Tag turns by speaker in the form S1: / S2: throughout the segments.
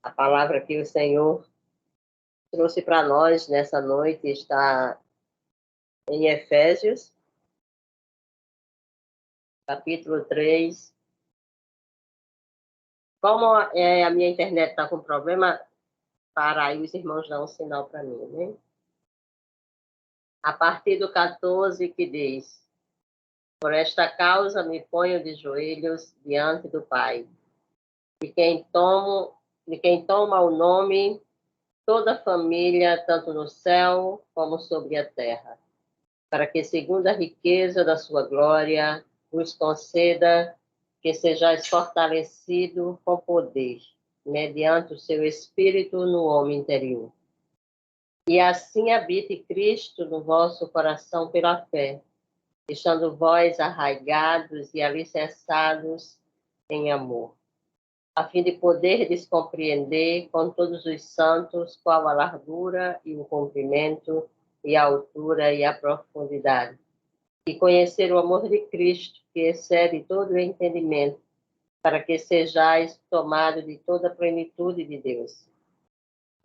S1: A palavra que o Senhor trouxe para nós nessa noite está em Efésios, capítulo 3. Como a minha internet está com problema, para aí os irmãos dão um sinal para mim, né? A partir do 14 que diz: Por esta causa me ponho de joelhos diante do Pai, de quem toma o nome toda a família, tanto no céu como sobre a terra, para que, segundo a riqueza da sua glória, vos conceda que sejais fortalecido com poder, mediante o seu Espírito no homem interior. E assim habite Cristo no vosso coração pela fé, estando vós arraigados e alicerçados em amor, a fim de poderdes compreender com todos os santos qual a largura e o comprimento e a altura e a profundidade, e conhecer o amor de Cristo, que excede todo o entendimento, para que sejais tomados de toda a plenitude de Deus.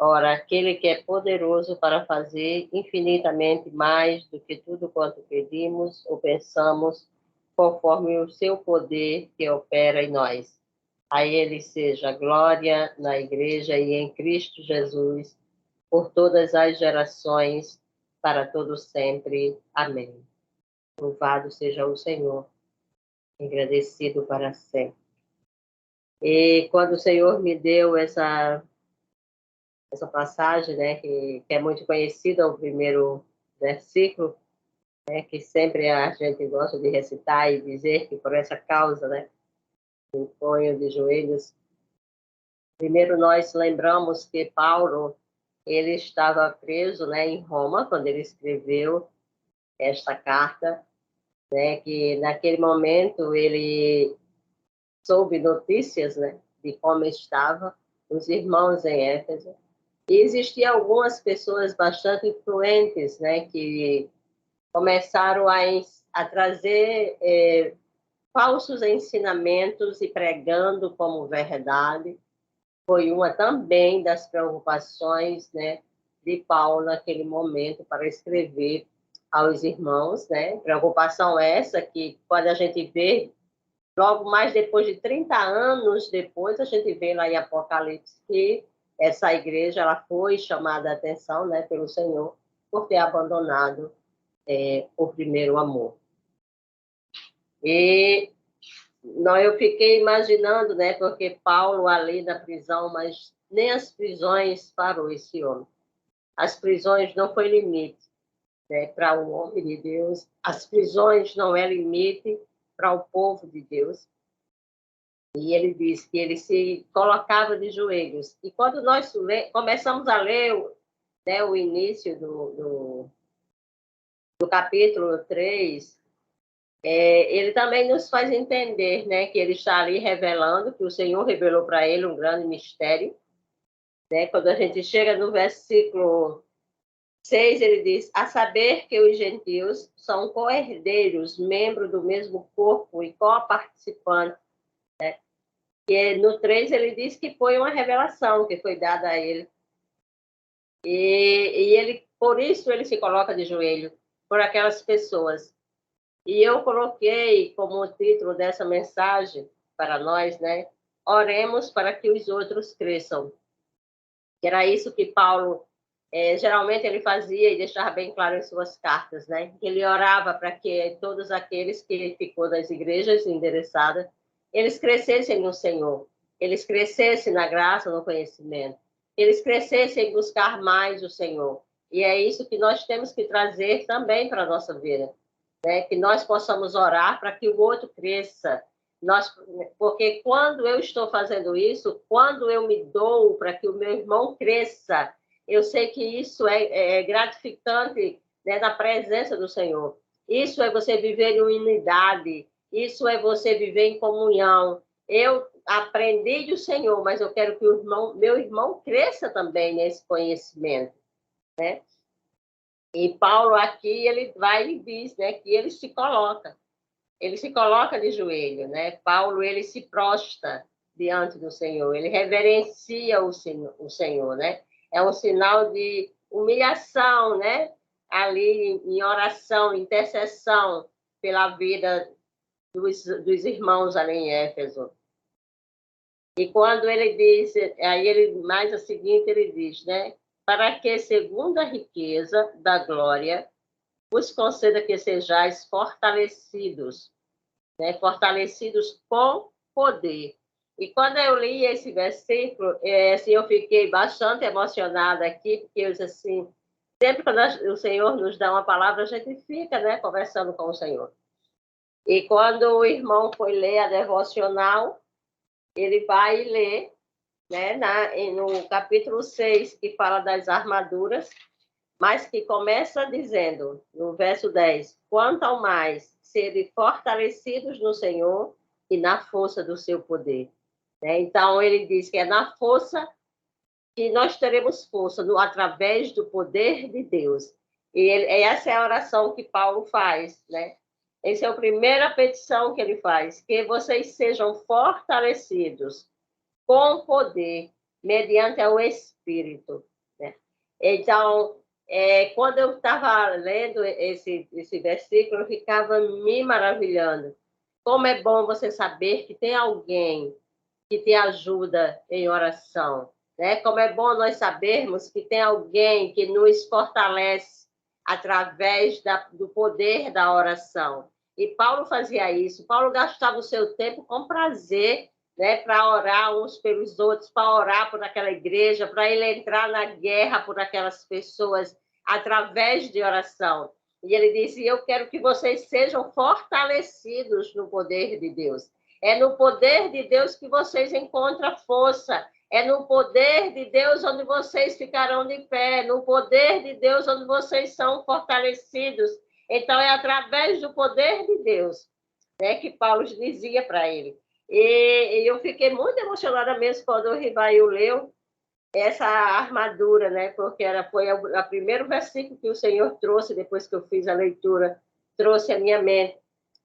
S1: Ora, aquele que é poderoso para fazer infinitamente mais do que tudo quanto pedimos ou pensamos, conforme o seu poder que opera em nós. A ele seja glória na Igreja e em Cristo Jesus, por todas as gerações, para todo sempre. Amém. Louvado seja o Senhor, agradecido para sempre. E quando o Senhor me deu essa passagem, né, que é muito conhecida, o primeiro versículo, né, que sempre a gente gosta de recitar e dizer que por essa causa, né, me ponho de joelhos. Primeiro nós lembramos que Paulo, ele estava preso, né, em Roma, quando ele escreveu esta carta, né, que naquele momento ele soube notícias, né, de como estavam os irmãos em Éfeso. E existiam algumas pessoas bastante influentes, né, que começaram a trazer falsos ensinamentos e pregando como verdade. Foi uma também das preocupações, né, de Paulo naquele momento para escrever aos irmãos, né? Preocupação essa que, quando a gente vê, logo mais depois de 30 anos depois, a gente vê lá em Apocalipse que essa igreja ela foi chamada a atenção, né, pelo Senhor por ter abandonado o primeiro amor. E eu fiquei imaginando, né, porque Paulo ali na prisão, mas nem as prisões parou esse homem. As prisões não foi limite, né, para o homem de Deus. As prisões não é limite para o povo de Deus. E ele diz que ele se colocava de joelhos. E quando nós começamos a ler, né, o início do capítulo 3, ele também nos faz entender, né, que ele está ali revelando, que o Senhor revelou para ele um grande mistério. Né? Quando a gente chega no versículo 6, ele diz: a saber que os gentios são co-herdeiros, membros do mesmo corpo e co-participantes. Né? E no 3 ele diz que foi uma revelação que foi dada a ele. E ele, por isso ele se coloca de joelho, por aquelas pessoas. E eu coloquei como título dessa mensagem para nós, né? Oremos para que os outros cresçam. Que era isso que Paulo, geralmente ele fazia e deixava bem claro em suas cartas, né? Que ele orava para que todos aqueles que ele ficou das igrejas endereçadas, eles crescessem no Senhor, eles crescessem na graça, no conhecimento, eles crescessem em buscar mais o Senhor. E é isso que nós temos que trazer também para a nossa vida. Né, que nós possamos orar para que o outro cresça. Porque quando eu estou fazendo isso, quando eu me dou para que o meu irmão cresça, eu sei que isso é gratificante, né, na presença do Senhor. Isso é você viver em unidade, isso é você viver em comunhão. Eu aprendi do Senhor, mas eu quero que meu irmão cresça também nesse conhecimento, né? E Paulo aqui, ele vai e diz, né, que ele se coloca de joelho, né? Paulo, ele se prostra diante do Senhor, ele reverencia o Senhor, né? É um sinal de humilhação, né? Ali em oração, intercessão pela vida dos irmãos ali em Éfeso. E quando ele diz, aí ele mais a seguinte ele diz, né? Para que segundo a riqueza da glória vos conceda que sejais fortalecidos, né? Fortalecidos com poder. E quando eu li esse versículo, assim, eu fiquei bastante emocionada aqui, porque eu disse assim, sempre quando o Senhor nos dá uma palavra, a gente fica, né, conversando com o Senhor. E quando o irmão foi ler a devocional, ele vai ler, né, no capítulo 6, que fala das armaduras, mas que começa dizendo, no verso 10, quanto ao mais serem fortalecidos no Senhor e na força do seu poder. Né? Então, ele diz que é na força que nós teremos força, através do poder de Deus. E essa é a oração que Paulo faz, né? Essa é a primeira petição que ele faz, que vocês sejam fortalecidos com poder, mediante o Espírito. Né? Então, quando eu estava lendo esse versículo, eu ficava me maravilhando. Como é bom você saber que tem alguém que te ajuda em oração. Né? Como é bom nós sabermos que tem alguém que nos fortalece através do poder da oração. E Paulo fazia isso. Paulo gastava o seu tempo com prazer, né, para orar uns pelos outros, para orar por aquela igreja, para ele entrar na guerra por aquelas pessoas através de oração. E ele disse, eu quero que vocês sejam fortalecidos no poder de Deus. É no poder de Deus que vocês encontram força. É no poder de Deus onde vocês ficarão de pé. No poder de Deus onde vocês são fortalecidos. Então, é através do poder de Deus, né, que Paulo dizia para ele. E eu fiquei muito emocionada mesmo quando o Rivail leu essa armadura, né, porque foi o primeiro versículo que o Senhor trouxe, depois que eu fiz a leitura, trouxe à minha mente.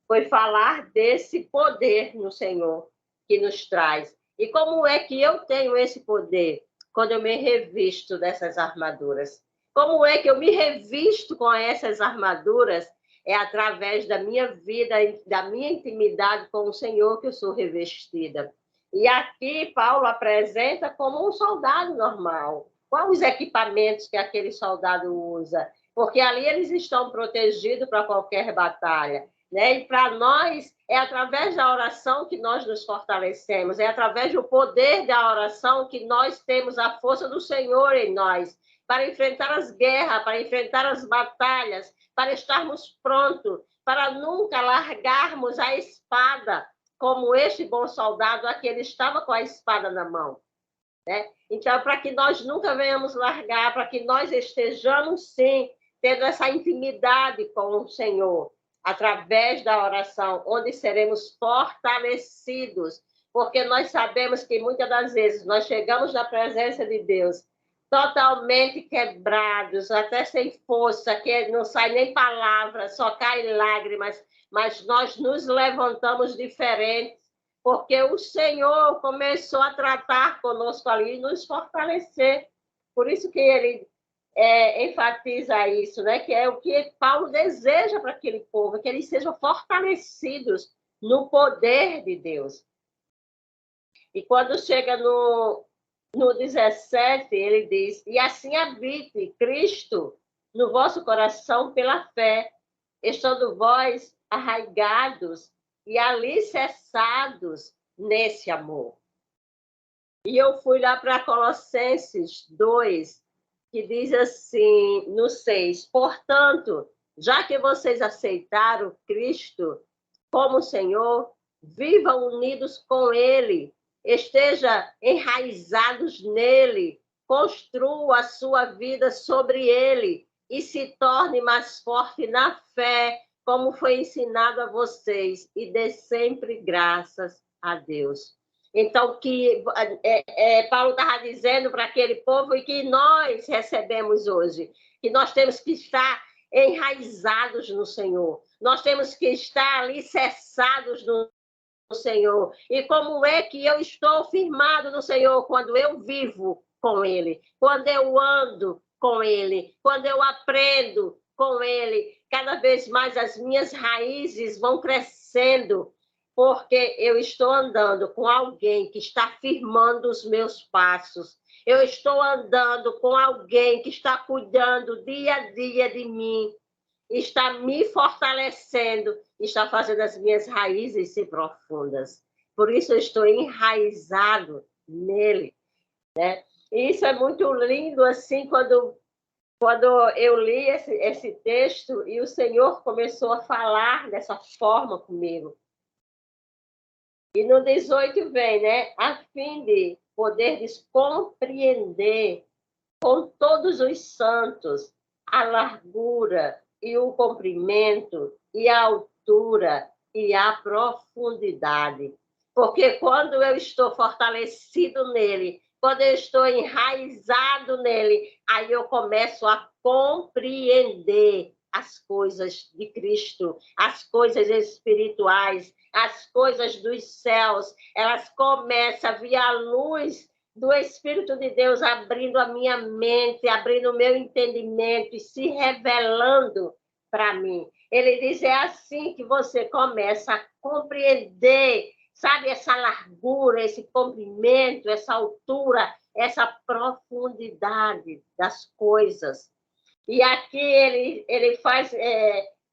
S1: Foi falar desse poder no Senhor que nos traz. E como é que eu tenho esse poder? Quando eu me revisto dessas armaduras. Como é que eu me revisto com essas armaduras? É através da minha vida, da minha intimidade com o Senhor que eu sou revestida. E aqui Paulo apresenta como um soldado normal. Quais os equipamentos que aquele soldado usa? Porque ali eles estão protegidos para qualquer batalha. Né? E para nós, é através da oração que nós nos fortalecemos, é através do poder da oração que nós temos a força do Senhor em nós, para enfrentar as guerras, para enfrentar as batalhas, para estarmos prontos, para nunca largarmos a espada, como este bom soldado, aquele estava com a espada na mão. Né? Então, para que nós nunca venhamos largar, para que nós estejamos, sim, tendo essa intimidade com o Senhor, através da oração, onde seremos fortalecidos, porque nós sabemos que muitas das vezes nós chegamos na presença de Deus totalmente quebrados, até sem força, que não sai nem palavra, só cai lágrimas, mas nós nos levantamos diferentes, porque o Senhor começou a tratar conosco ali e nos fortalecer. Por isso que ele enfatiza isso, né? Que é o que Paulo deseja para aquele povo, que eles sejam fortalecidos no poder de Deus. E quando chega no 17, ele diz, e assim habite Cristo no vosso coração pela fé, estando vós arraigados e alicerçados nesse amor. E eu fui lá para Colossenses 2, que diz assim, no 6, portanto, já que vocês aceitaram Cristo como Senhor, vivam unidos com Ele, esteja enraizados nele, construa a sua vida sobre Ele e se torne mais forte na fé, como foi ensinado a vocês, e dê sempre graças a Deus. Então, que Paulo estava dizendo para aquele povo e que nós recebemos hoje, que nós temos que estar enraizados no Senhor, nós temos que estar alicerçados no Senhor. E como é que eu estou firmado no Senhor? Quando eu vivo com Ele, quando eu ando com Ele, quando eu aprendo com Ele. Cada vez mais as minhas raízes vão crescendo, porque eu estou andando com alguém que está firmando os meus passos. Eu estou andando com alguém que está cuidando dia a dia de mim, está me fortalecendo, está fazendo as minhas raízes ser profundas. Por isso eu estou enraizado nele, né? E isso é muito lindo, assim, quando eu li esse texto e o Senhor começou a falar dessa forma comigo. E no 18 vem, né? A fim de poderes compreender com todos os santos a largura e o comprimento e a altura e a profundidade. Porque quando eu estou fortalecido nele, quando eu estou enraizado nele, aí eu começo a compreender as coisas de Cristo, as coisas espirituais, as coisas dos céus. Elas começam a vir à luz do Espírito de Deus, abrindo a minha mente, abrindo o meu entendimento e se revelando para mim. Ele diz, é assim que você começa a compreender, sabe, essa largura, esse comprimento, essa altura, essa profundidade das coisas. E aqui ele faz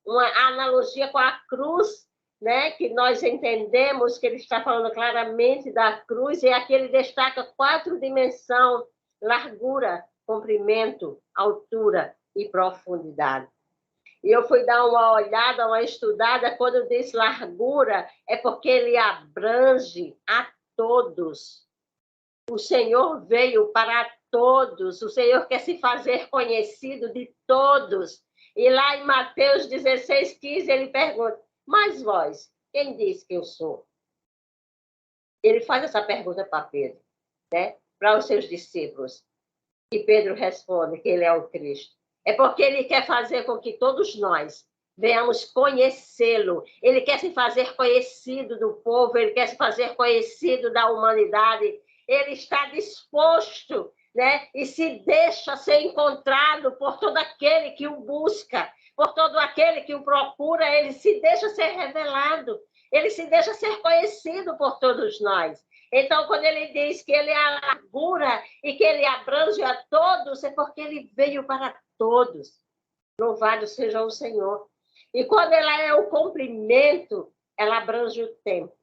S1: uma analogia com a cruz, né, que nós entendemos que ele está falando claramente da cruz, e aqui ele destaca 4 dimensões: largura, comprimento, altura e profundidade. E eu fui dar uma olhada, uma estudada, quando diz largura, é porque ele abrange a todos. O Senhor veio para todos, o Senhor quer se fazer conhecido de todos. E lá em Mateus 16:15, ele pergunta, mas vós, quem diz que eu sou? Ele faz essa pergunta para Pedro, né? Para os seus discípulos. E Pedro responde que ele é o Cristo. É porque ele quer fazer com que todos nós venhamos conhecê-lo. Ele quer se fazer conhecido do povo, ele quer se fazer conhecido da humanidade. Ele está disposto, né? E se deixa ser encontrado por todo aquele que o busca, por todo aquele que o procura, ele se deixa ser revelado, ele se deixa ser conhecido por todos nós. Então, quando ele diz que ele é a largura e que ele abrange a todos, é porque ele veio para todos. Louvado seja o Senhor. E quando ela é o comprimento, ela abrange o tempo.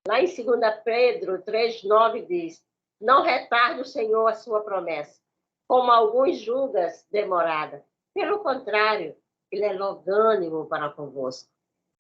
S1: Lá em 2 Pedro 3:9 diz, não retarde o Senhor a sua promessa, como alguns julgam demorada. Pelo contrário, ele é longânimo para convosco.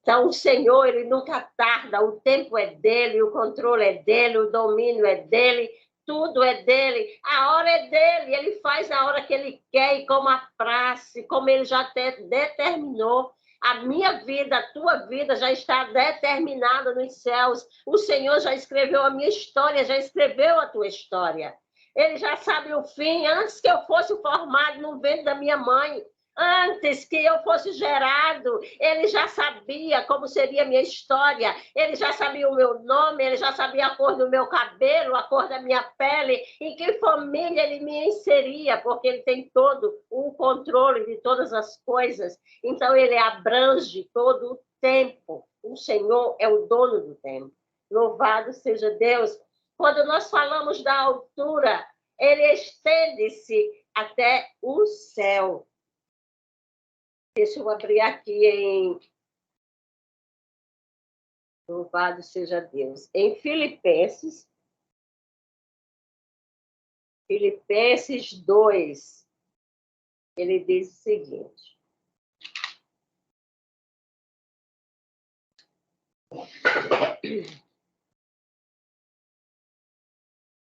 S1: Então, o Senhor, ele nunca tarda, o tempo é dele, o controle é dele, o domínio é dele, tudo é dele, a hora é dele, ele faz a hora que ele quer e como apraz, como ele já determinou. A minha vida, a tua vida já está determinada nos céus. O Senhor já escreveu a minha história, já escreveu a tua história. Ele já sabe o fim, antes que eu fosse formado no ventre da minha mãe. Antes que eu fosse gerado, ele já sabia como seria a minha história, ele já sabia o meu nome, ele já sabia a cor do meu cabelo, a cor da minha pele, em que família ele me inseria, porque ele tem todo o controle de todas as coisas. Então, ele abrange todo o tempo. O Senhor é o dono do tempo. Louvado seja Deus. Quando nós falamos da altura, ele estende-se até o céu. Deixa eu abrir aqui em... Louvado seja Deus. Em Filipenses 2, ele diz o seguinte.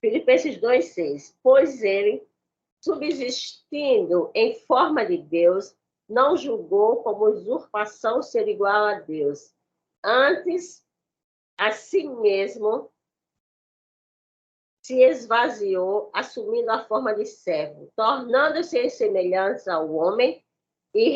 S1: Filipenses 2:6. Pois ele, subsistindo em forma de Deus, não julgou como usurpação ser igual a Deus. Antes, a si mesmo se esvaziou, assumindo a forma de servo, tornando-se em semelhança ao homem e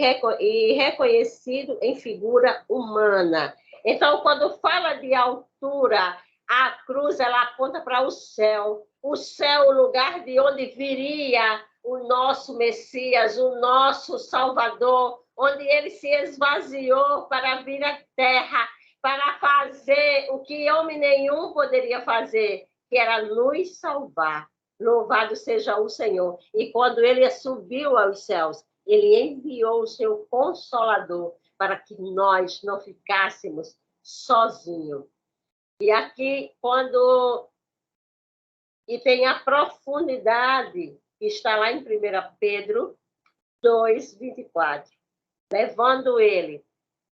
S1: reconhecido em figura humana. Então, quando fala de altura, a cruz ela aponta para o céu, o lugar de onde viria o nosso Messias, o nosso Salvador, onde ele se esvaziou para vir à terra, para fazer o que homem nenhum poderia fazer, que era nos salvar. Louvado seja o Senhor. E quando ele subiu aos céus, ele enviou o seu Consolador para que nós não ficássemos sozinhos. E aqui, quando... E tem a profundidade, que está lá em 1 Pedro 2:24. Levando ele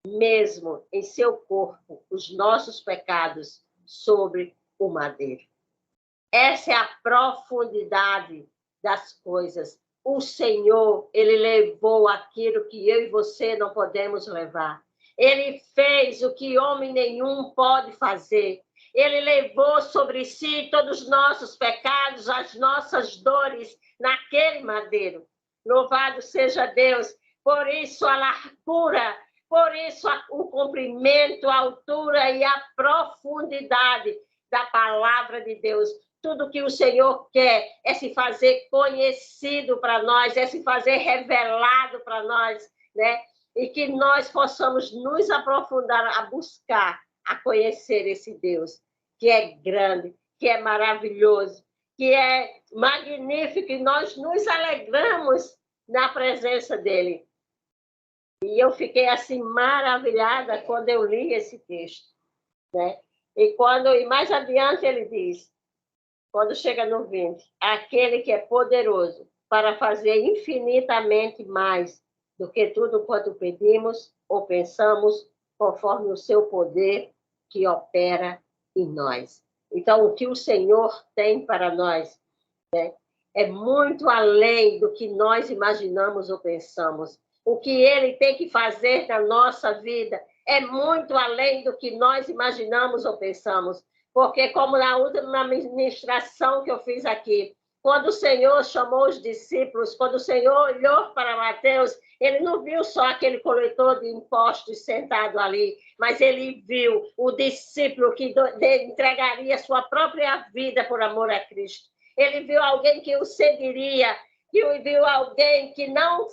S1: mesmo em seu corpo os nossos pecados sobre o madeiro. Essa é a profundidade das coisas. O Senhor, ele levou aquilo que eu e você não podemos levar. Ele fez o que homem nenhum pode fazer. Ele levou sobre si todos os nossos pecados, as nossas dores naquele madeiro. Louvado seja Deus. Por isso a largura, por isso o comprimento, a altura e a profundidade da palavra de Deus. Tudo que o Senhor quer é se fazer conhecido para nós, é se fazer revelado para nós, né? E que nós possamos nos aprofundar a buscar, a conhecer esse Deus, que é grande, que é maravilhoso, que é magnífico, e nós nos alegramos na presença dele. E eu fiquei assim maravilhada quando eu li esse texto, né? E mais adiante ele diz, quando chega no 20, aquele que é poderoso para fazer infinitamente mais do que tudo quanto pedimos ou pensamos, conforme o seu poder que opera em nós. Então, o que o Senhor tem para nós, né, é muito além do que nós imaginamos ou pensamos. O que ele tem que fazer na nossa vida é muito além do que nós imaginamos ou pensamos. Porque, como na última ministração que eu fiz aqui, quando o Senhor chamou os discípulos, quando o Senhor olhou para Mateus, ele não viu só aquele coletor de impostos sentado ali, mas ele viu o discípulo que entregaria sua própria vida por amor a Cristo. Ele viu alguém que o seguiria, viu alguém que não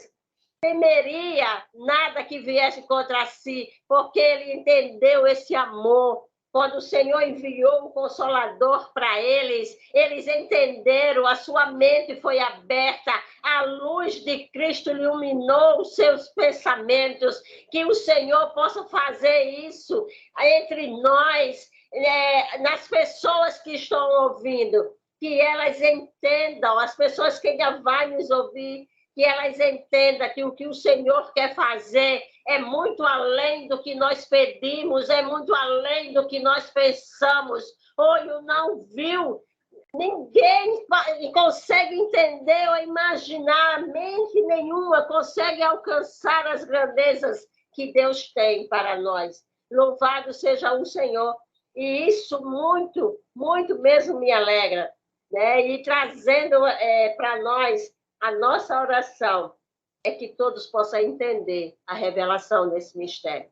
S1: temeria nada que viesse contra si, porque ele entendeu esse amor. Quando o Senhor enviou o Consolador para eles, eles entenderam, a sua mente foi aberta, a luz de Cristo iluminou os seus pensamentos, que o Senhor possa fazer isso entre nós, nas pessoas que estão ouvindo, que elas entendam, as pessoas que ainda vão nos ouvir, que elas entendam que o que o Senhor quer fazer é muito além do que nós pedimos, é muito além do que nós pensamos. Olho não viu, ninguém consegue entender ou imaginar, mente nenhuma consegue alcançar as grandezas que Deus tem para nós. Louvado seja o Senhor. E isso muito, muito mesmo me alegra, né? E trazendo para nós a nossa oração é que todos possam entender a revelação desse mistério,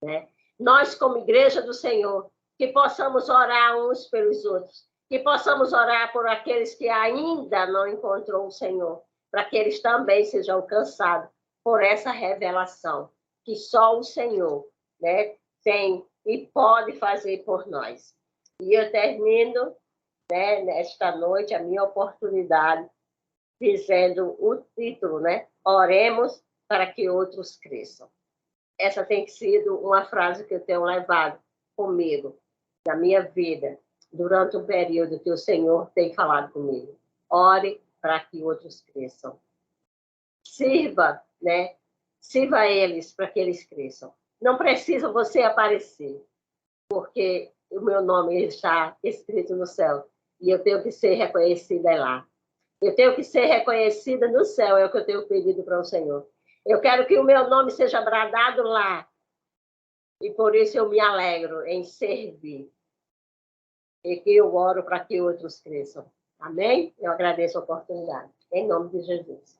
S1: né? Nós, como Igreja do Senhor, que possamos orar uns pelos outros, que possamos orar por aqueles que ainda não encontrou o Senhor, para que eles também sejam alcançados por essa revelação que só o Senhor, né, tem e pode fazer por nós. E eu termino, né, nesta noite a minha oportunidade dizendo o título, né? Oremos para que outros cresçam. Essa tem sido uma frase que eu tenho levado comigo na minha vida durante o período que o Senhor tem falado comigo. Ore para que outros cresçam. Sirva, né? Sirva eles para que eles cresçam. Não precisa você aparecer, porque o meu nome está escrito no céu e eu tenho que ser reconhecida lá. Eu tenho que ser reconhecida no céu, é o que eu tenho pedido para o Senhor. Eu quero que o meu nome seja bradado lá. E por isso eu me alegro em servir. E que eu oro para que outros cresçam. Amém? Eu agradeço a oportunidade. Em nome de Jesus.